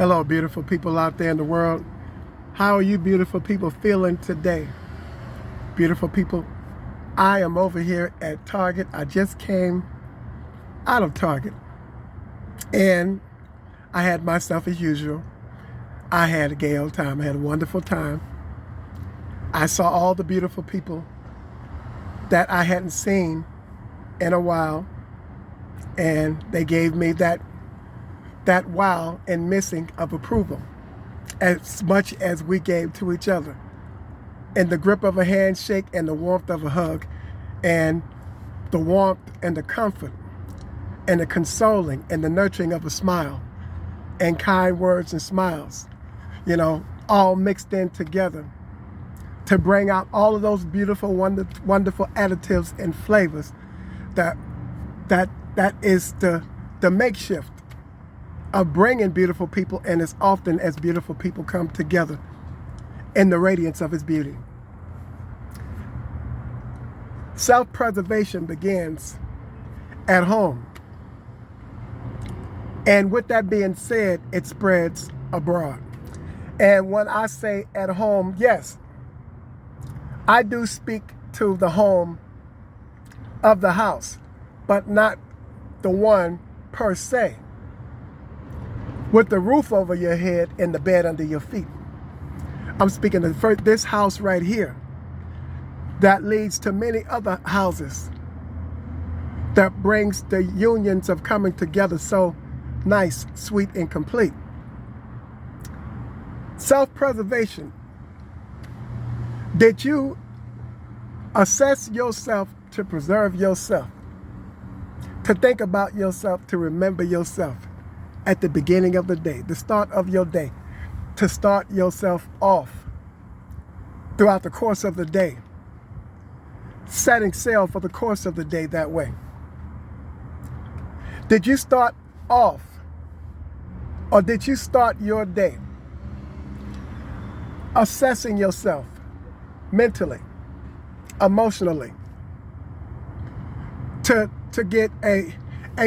Hello, beautiful people out there in the world. How are you beautiful people feeling today? Beautiful people, I am over here at Target. I just came out of Target and I had myself as usual. I had a gay old time. I had a wonderful time. I saw all the beautiful people that I hadn't seen in a while, and they gave me that wow and missing of approval, as much as we gave to each other, in the grip of a handshake and the warmth of a hug, and the warmth and the comfort and the consoling and the nurturing of a smile, and kind words and smiles, all mixed in together to bring out all of those beautiful, wonderful additives and flavors that is the makeshift of bringing beautiful people, and as often as beautiful people come together in the radiance of his beauty. Self-preservation begins at home. And with that being said, it spreads abroad. And when I say at home, yes, I do speak to the home of the house, but not the one per se, with the roof over your head and the bed under your feet. I'm speaking of this house right here that leads to many other houses, that brings the unions of coming together so nice, sweet, and complete. Self-preservation. Did you assess yourself to preserve yourself? To think about yourself, to remember yourself at the beginning of the day, the start of your day, to start yourself off throughout the course of the day, setting sail for the course of the day that way? Did you start off, or did you start your day assessing yourself mentally, emotionally, to get a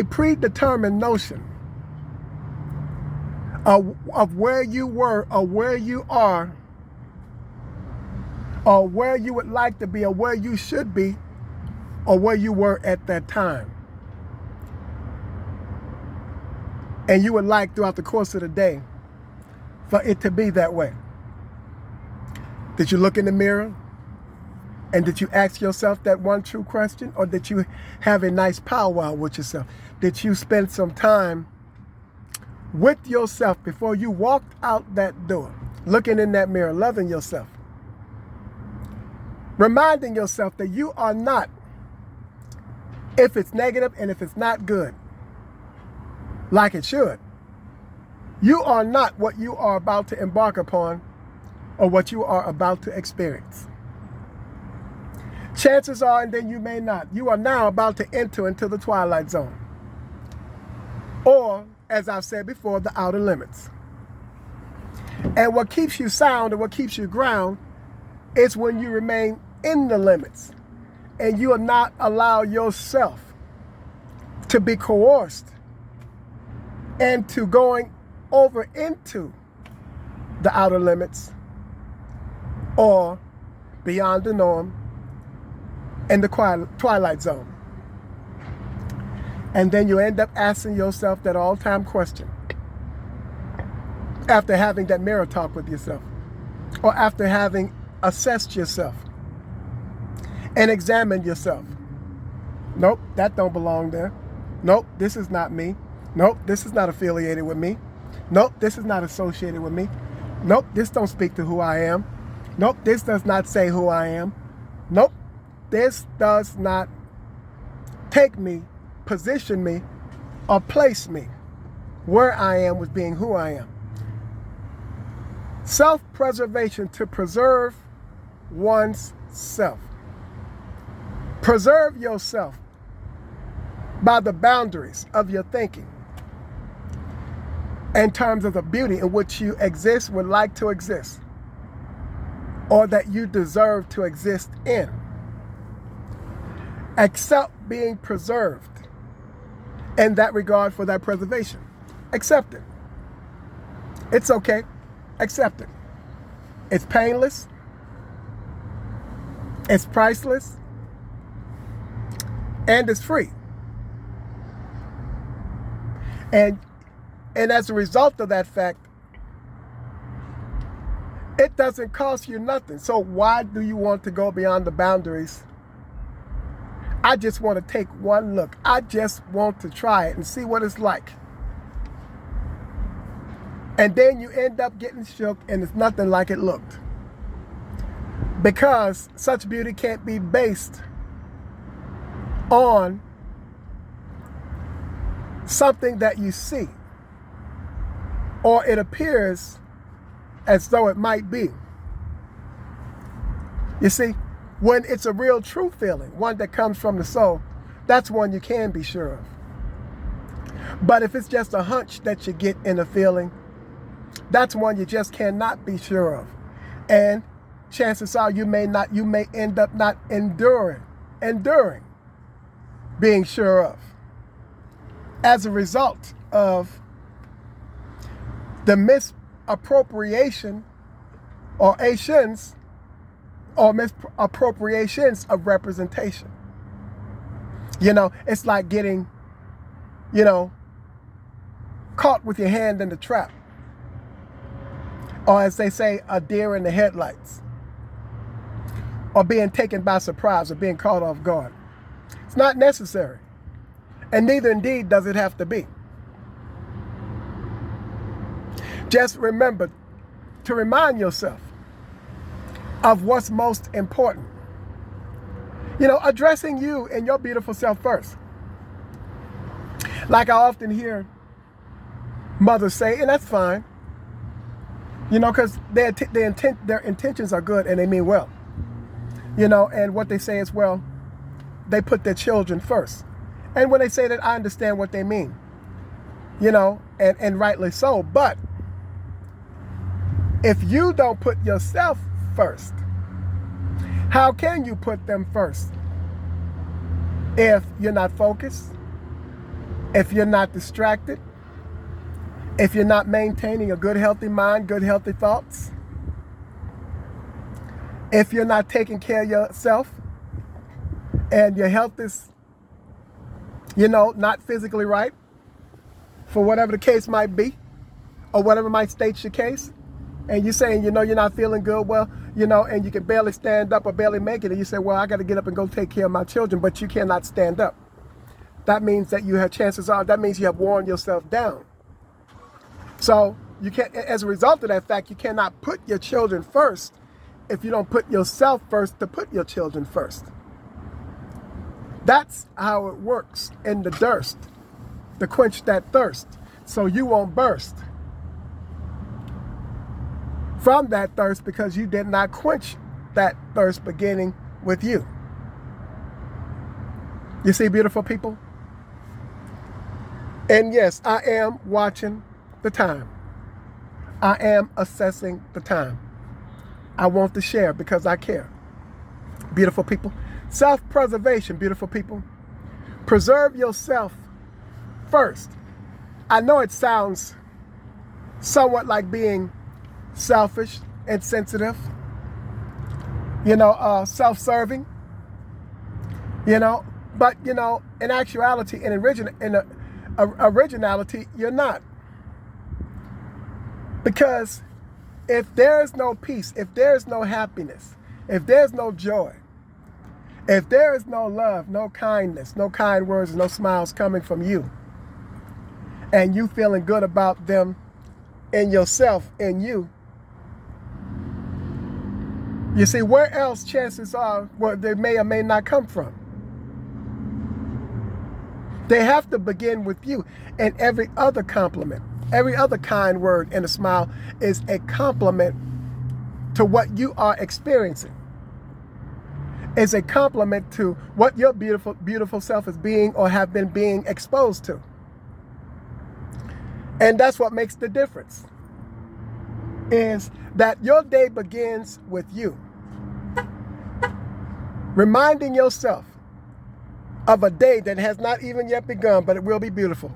predetermined notion of where you were, or where you are, or where you would like to be, or where you should be, or where you were at that time? And you would like throughout the course of the day for it to be that way. Did you look in the mirror and did you ask yourself that one true question? Or did you have a nice powwow with yourself? Did you spend some time with yourself before you walked out that door, looking in that mirror, loving yourself, reminding yourself that you are not, if it's negative and if it's not good, like it should, you are not what you are about to embark upon or what you are about to experience. Chances are, and then you may not, you are now about to enter into the twilight zone, or, as I've said before, the outer limits. And what keeps you sound and what keeps you ground is when you remain in the limits and you will not allow yourself to be coerced into going over into the outer limits or beyond the norm in the twilight zone. And then you end up asking yourself that all-time question after having that mirror talk with yourself, or after having assessed yourself and examined yourself. Nope, that don't belong there. Nope, this is not me. Nope, this is not affiliated with me. Nope, this is not associated with me. Nope, this don't speak to who I am. Nope, this does not say who I am. Nope, this does not take me, position me, or place me where I am with being who I am. Self-preservation, to preserve one's self. Preserve yourself by the boundaries of your thinking in terms of the beauty in which you exist, would like to exist, or that you deserve to exist in. Accept being preserved in that regard for that preservation. Accept it. It's okay. Accept it. It's painless. It's priceless. And it's free. And as a result of that fact, it doesn't cost you nothing. So why do you want to go beyond the boundaries? I just want to take one look. I just want to try it and see what it's like. And then you end up getting shook and it's nothing like it looked. Because such beauty can't be based on something that you see, or it appears as though it might be. You see, when it's a real true feeling, one that comes from the soul, that's one you can be sure of. But if it's just a hunch that you get in a feeling, that's one you just cannot be sure of. And chances are you may end up not enduring being sure of, as a result of the misappropriation or misappropriations of representation. You know, it's like getting, caught with your hand in the trap. Or as they say, a deer in the headlights. Or being taken by surprise or being caught off guard. It's not necessary. And neither indeed does it have to be. Just remember to remind yourself of what's most important. Addressing you and your beautiful self first. Like I often hear mothers say, and that's fine, because their intentions are good and they mean well. And what they say is, well, they put their children first. And when they say that, I understand what they mean, and rightly so. But if you don't put yourself first, how can you put them first? If you're not focused, if you're not distracted, if you're not maintaining a good, healthy mind, good, healthy thoughts, if you're not taking care of yourself and your health is, not physically right, for whatever the case might be, or whatever might state your case, and you're saying, you're not feeling good, well, and you can barely stand up or barely make it, and you say, well, I got to get up and go take care of my children, but you cannot stand up. That means that that means you have worn yourself down. So you can't, as a result of that fact, you cannot put your children first if you don't put yourself first to put your children first. That's how it works in the durst, to quench that thirst, so you won't burst from that thirst because you did not quench that thirst beginning with you. You see, beautiful people? And yes, I am watching the time. I am assessing the time. I want to share because I care. Beautiful people. Self-preservation, beautiful people. Preserve yourself first. I know it sounds somewhat like being selfish, insensitive, self-serving, but, in actuality, in originality, you're not. Because if there is no peace, if there is no happiness, if there's no joy, if there is no love, no kindness, no kind words, no smiles coming from you, and you feeling good about them in yourself, in you, you see, where else chances are where they may or may not come from? They have to begin with you. And every other compliment, every other kind word and a smile is a compliment to what you are experiencing. It's a compliment to what your beautiful, beautiful self is being or have been being exposed to. And that's what makes the difference, is that your day begins with you. Reminding yourself of a day that has not even yet begun, but it will be beautiful.